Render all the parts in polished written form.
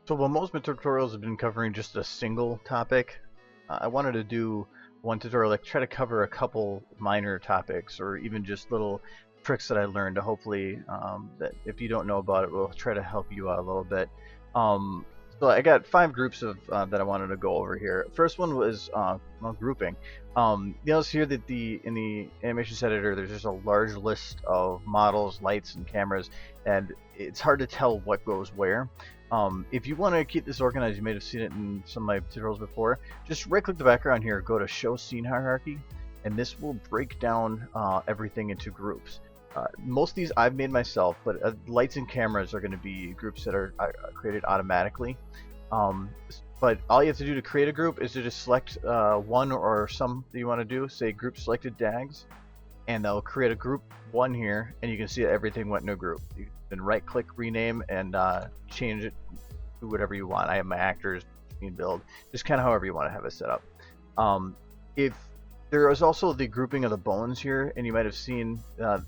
So while most of my tutorials have been covering just a single topic, I wanted to do one tutorial like try to cover a couple minor topics or even just little tricks that I learned to hopefully that if you don't know about it will try to help you out a little bit. Um, so I got 5 groups of that I wanted to go over here. First one was grouping. You'll see here that in the animations editor there's just a large list of models, lights, and cameras, and it's hard to tell what goes where. If you want to keep this organized, you may have seen it in some of my tutorials before, just right click the background here, go to show scene hierarchy, and this will break down everything into groups. Most of these I've made myself, but lights and cameras are going to be groups that are created automatically. But all you have to do to create a group is to just select one or some that you want to do, say group selected DAGs, and they'll create a group 1 here, and you can see that everything went in a group. You can right click rename and change it to whatever you want. I have my actors, scene build, just kind of however you want to have it set up. If there is also the grouping of the bones here, and you might have seen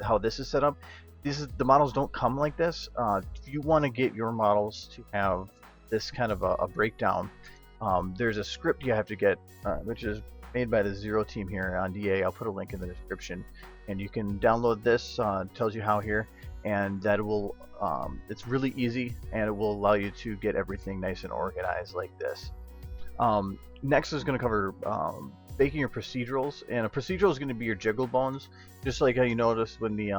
how this is set up. The models don't come like this. If you want to get your models to have this kind of a breakdown, there's a script you have to get, which is made by the ZeroTeam here on DA. I'll put a link in the description, and you can download this. Tells you how here, and that will it's really easy, and it will allow you to get everything nice and organized like this. Next is going to cover making your procedurals, and a procedural is going to be your jiggle bones, just like how you notice when the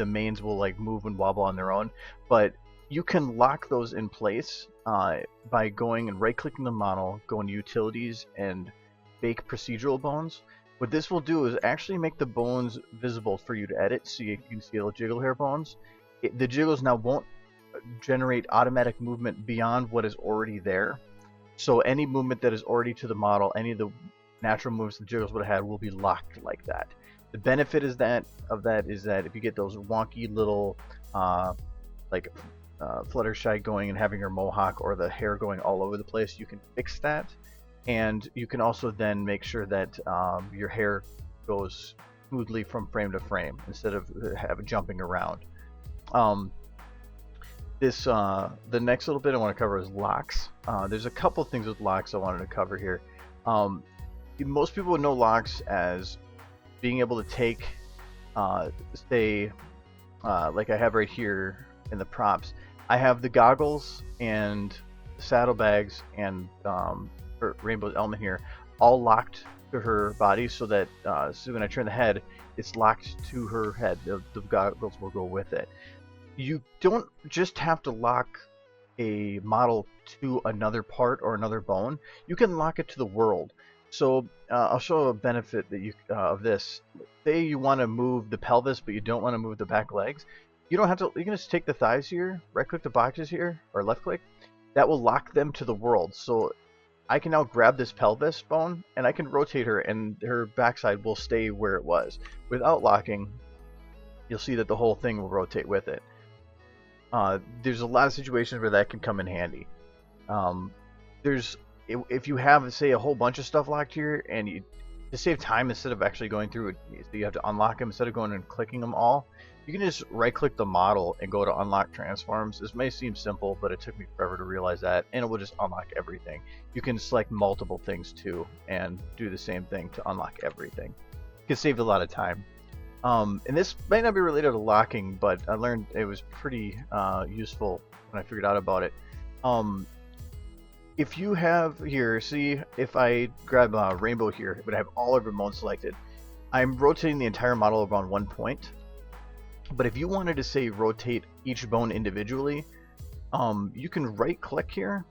mains will like move and wobble on their own, but you can lock those in place by going and right clicking the model, going to utilities and bake procedural bones. What this will do is actually make the bones visible for you to edit, so you can see the jiggle hair bones. The jiggles now won't generate automatic movement beyond what is already there. So any movement that is already to the model, any of the natural moves the jiggles would have had will be locked like that. The benefit is that if you get those wonky little Fluttershy going and having your mohawk or the hair going all over the place, you can fix that, and you can also then make sure that your hair goes smoothly from frame to frame instead of jumping around. The next little bit I want to cover is locks. There's a couple things with locks I wanted to cover here. Most people would know locks as being able to take, say, like I have right here in the props. I have the goggles and saddlebags and Rainbow's element here all locked to her body, so that so when I turn the head, it's locked to her head. The goggles will go with it. You don't just have to lock a model to another part or another bone. You can lock it to the world. So I'll show a benefit that of this. Say you want to move the pelvis, but you don't want to move the back legs. You don't have to. You can just take the thighs here, right click the boxes here, or left click. That will lock them to the world. So I can now grab this pelvis bone and I can rotate her, and her backside will stay where it was. Without locking, you'll see that the whole thing will rotate with it. There's a lot of situations where that can come in handy. If you have, say, a whole bunch of stuff locked here, and to save time instead of actually going through it, so you have to unlock them instead of going and clicking them all, you can just right click the model and go to unlock transforms. This may seem simple, but it took me forever to realize that, and it will just unlock everything. You can select multiple things too and do the same thing to unlock everything. It can save a lot of time. And this might not be related to locking, but I learned it was pretty useful when I figured out about it. If you have here, see, if I grab Rainbow here, it would have all of her bones selected. I'm rotating the entire model around one point. But if you wanted to, say, rotate each bone individually, you can right click here,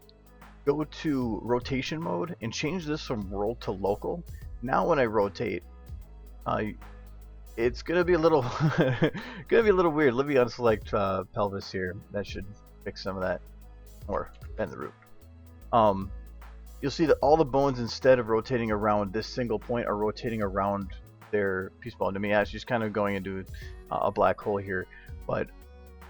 go to rotation mode, and change this from world to local. Now when I rotate, it's gonna be a little weird. Let me unselect pelvis here. That should fix some of that, or bend the root. You'll see that all the bones, instead of rotating around this single point, are rotating around their piece bone. To me, it's just kind of going into a black hole here, but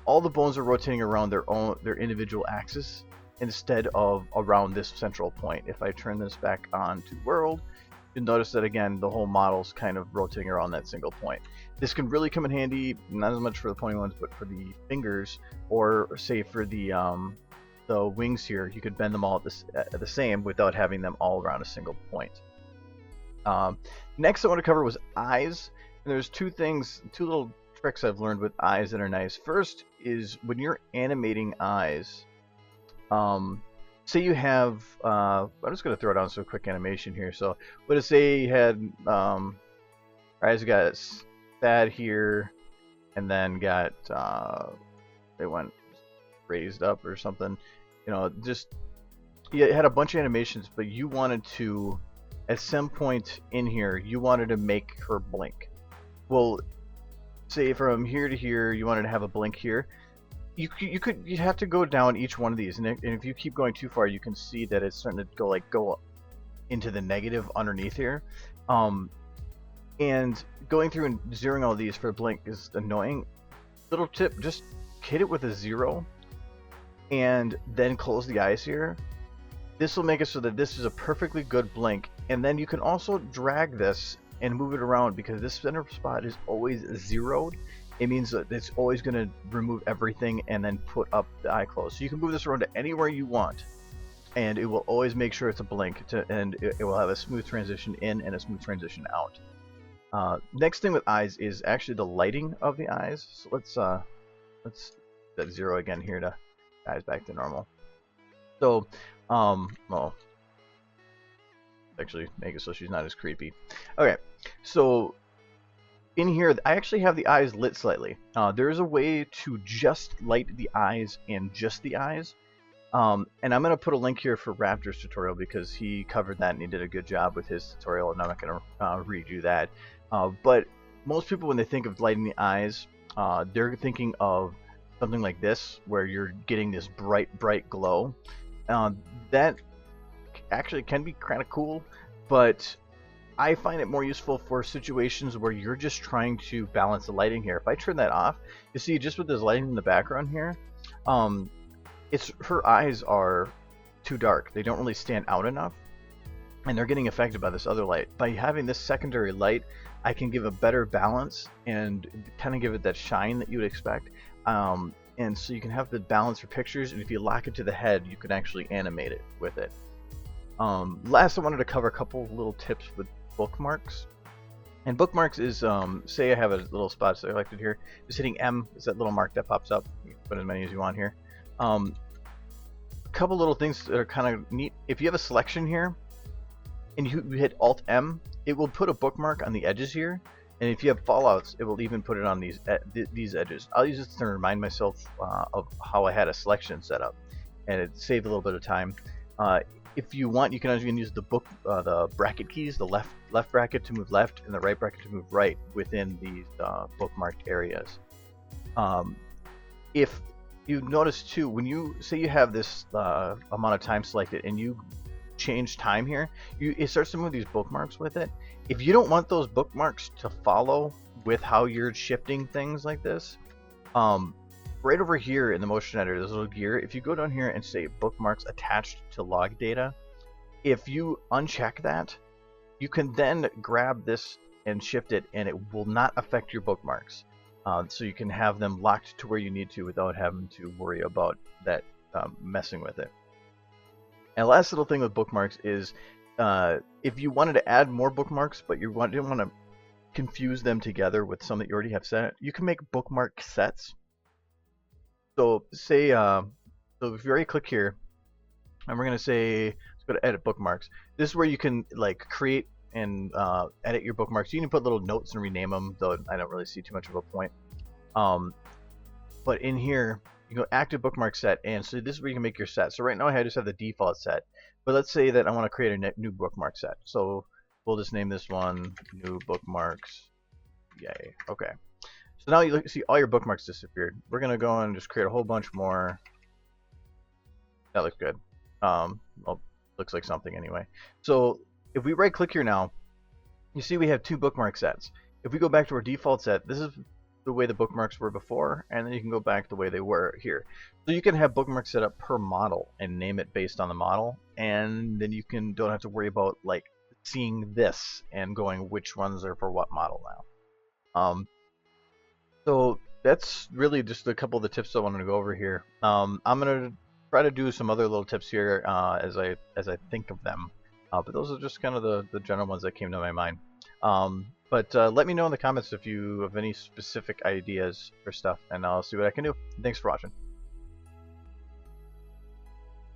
all the bones are rotating around their individual axis instead of around this central point. If I turn this back on to world, you'll notice that again the whole model's kind of rotating around that single point. This can really come in handy, not as much for the pointy ones, but for the fingers, or say for the wings here. You could bend them all at the same without having them all around a single point. Next I want to cover was eyes. And there's two little tricks I've learned with eyes that are nice. First is when you're animating eyes, say you have, I'm just going to throw down some quick animation here. So let's say you had, eyes got sad here, and then got, they went raised up or something. You know, just, you had a bunch of animations, but you wanted to, at some point in here, you wanted to make her blink. Well, say from here to here, you wanted to have a blink here. You'd have to go down each one of these, and if you keep going too far, you can see that it's starting to go into the negative underneath here. And going through and zeroing all these for a blink is annoying. Little tip: just hit it with a 0, and then close the eyes here. This will make it so that this is a perfectly good blink, and then you can also drag this and move it around, because this center spot is always zeroed. It means that it's always going to remove everything and then put up the eye close. So you can move this around to anywhere you want, and it will always make sure it's a blink, and it will have a smooth transition in and a smooth transition out. Next thing with eyes is actually the lighting of the eyes. So let's set 0 again here to eyes back to normal. So well, actually make it so she's not as creepy. Okay, so in here I actually have the eyes lit slightly. There is a way to just light the eyes and just the eyes, and I'm going to put a link here for Raptor's tutorial, because he covered that and he did a good job with his tutorial, and I'm not going to redo that. But most people, when they think of lighting the eyes, they're thinking of something like this, where you're getting this bright glow. That actually can be kind of cool, but I find it more useful for situations where you're just trying to balance the lighting here. If I turn that off, you see just with this lighting in the background here, her eyes are too dark. They don't really stand out enough, and they're getting affected by this other light. By having this secondary light, I can give a better balance and kind of give it that shine that you would expect. And so you can have the balance for pictures, and if you lock it to the head, you can actually animate it with it. Last, I wanted to cover a couple little tips with bookmarks. And bookmarks is, say I have a little spot selected here, just hitting M is that little mark that pops up. You can put as many as you want here. A couple little things that are kind of neat. If you have a selection here, and you hit Alt M, it will put a bookmark on the edges here. And if you have fallouts, it will even put it on these edges. I'll use this to remind myself of how I had a selection set up, and it saved a little bit of time. If you want, you can even use the bracket keys, the left bracket to move left and the right bracket to move right within these bookmarked areas. If you notice too, when you say you have this amount of time selected and you change time here, it starts to move these bookmarks with it. If you don't want those bookmarks to follow with how you're shifting things like this, right over here in the motion editor, there's a little gear. If you go down here and say bookmarks attached to log data, if you uncheck that, you can then grab this and shift it, and it will not affect your bookmarks. So you can have them locked to where you need to without having to worry about that messing with it. And last little thing with bookmarks is, if you wanted to add more bookmarks, but you didn't want to confuse them together with some that you already have set, you can make bookmark sets. So say, so if you already click here, and we're going to say, let's go to edit bookmarks. This is where you can like create and edit your bookmarks. You can put little notes and rename them, though I don't really see too much of a point. But in here, you go active bookmark set, and so this is where you can make your set. So right now I just have the default set, but let's say that I want to create a new bookmark set. So we'll just name this one new bookmarks. Yay. Okay. So now you see all your bookmarks disappeared. We're gonna go and just create a whole bunch more. That looks good. Well, looks like something anyway. So if we right click here now, you see we have two bookmark sets. If we go back to our default set, this is the way the bookmarks were before, and then you can go back the way they were here. So you can have bookmarks set up per model and name it based on the model, and then you don't have to worry about like seeing this and going which ones are for what model now. So that's really just a couple of the tips I wanted to go over here. I'm gonna try to do some other little tips here as I think of them, but those are just kind of the general ones that came to my mind. But let me know in the comments if you have any specific ideas for stuff, and I'll see what I can do. Thanks for watching.